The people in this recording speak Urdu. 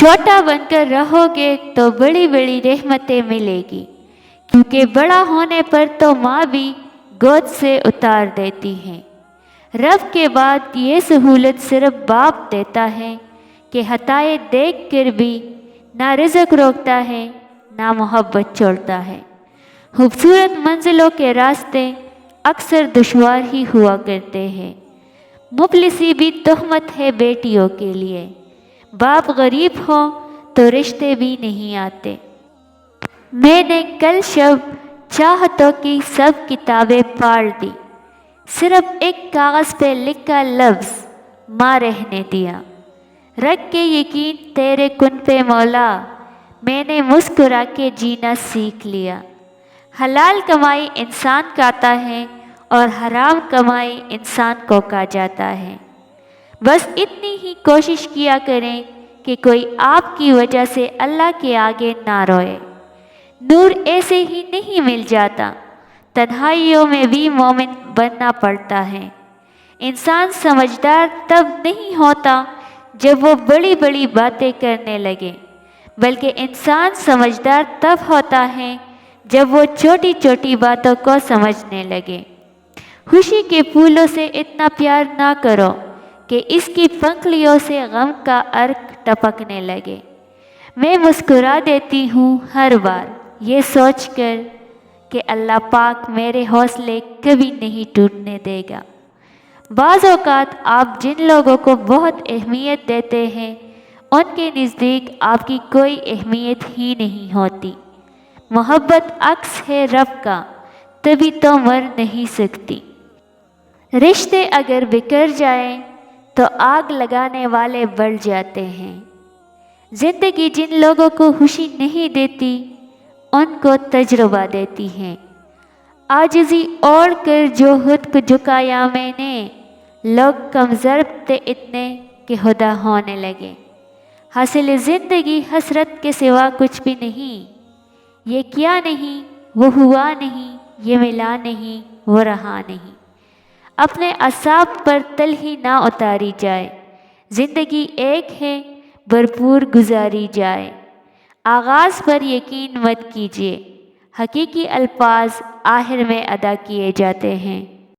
چھوٹا بن کر رہو گے تو بڑی بڑی رحمتیں ملے گی، کیونکہ بڑا ہونے پر تو ماں بھی گود سے اتار دیتی ہیں۔ رب کے بعد یہ سہولت صرف باپ دیتا ہے کہ عطائیں دیکھ کر بھی نہ رزق روکتا ہے نہ محبت چھوڑتا ہے۔ خوبصورت منزلوں کے راستے اکثر دشوار ہی ہوا کرتے ہیں۔ مفلسی بھی تہمت ہے بیٹیوں کے لیے، باپ غریب ہو تو رشتے بھی نہیں آتے۔ میں نے کل شب چاہتوں کی سب کتابیں پاڑ دی، صرف ایک کاغذ پہ لکھا لفظ ماں رہنے دیا۔ رکھ کے یقین تیرے کن پہ مولا، میں نے مسکرا کے جینا سیکھ لیا۔ حلال کمائی انسان کھاتا ہے اور حرام کمائی انسان کو کھا جاتا ہے۔ بس اتنی ہی کوشش کیا کریں کہ کوئی آپ کی وجہ سے اللہ کے آگے نہ روئے۔ نور ایسے ہی نہیں مل جاتا، تنہائیوں میں بھی مومن بننا پڑتا ہے۔ انسان سمجھدار تب نہیں ہوتا جب وہ بڑی بڑی باتیں کرنے لگے، بلکہ انسان سمجھدار تب ہوتا ہے جب وہ چھوٹی چھوٹی باتوں کو سمجھنے لگے۔ خوشی کے پھولوں سے اتنا پیار نہ کرو کہ اس کی پنکھڑیوں سے غم کا عرق ٹپکنے لگے۔ میں مسکرا دیتی ہوں ہر بار یہ سوچ کر کہ اللہ پاک میرے حوصلے کبھی نہیں ٹوٹنے دے گا۔ بعض اوقات آپ جن لوگوں کو بہت اہمیت دیتے ہیں ان کے نزدیک آپ کی کوئی اہمیت ہی نہیں ہوتی۔ محبت عکس ہے رب کا، تبھی تو مر نہیں سکتی۔ رشتے اگر بکھر جائیں تو آگ لگانے والے بڑھ جاتے ہیں۔ زندگی جن لوگوں کو خوشی نہیں دیتی ان کو تجربہ دیتی ہے۔ عاجزی اوڑھ کر جو خود کو جھکایا میں نے، لوگ کم ضرب تھے اتنے کہ خدا ہونے لگے۔ حاصل زندگی حسرت کے سوا کچھ بھی نہیں، یہ کیا نہیں وہ ہوا نہیں، یہ ملا نہیں وہ رہا نہیں۔ اپنے اعصاب پر تلخی نہ اتاری جائے، زندگی ایک ہے بھرپور گزاری جائے۔ آغاز پر یقین مت کیجیے، حقیقی الفاظ آخر میں ادا کیے جاتے ہیں۔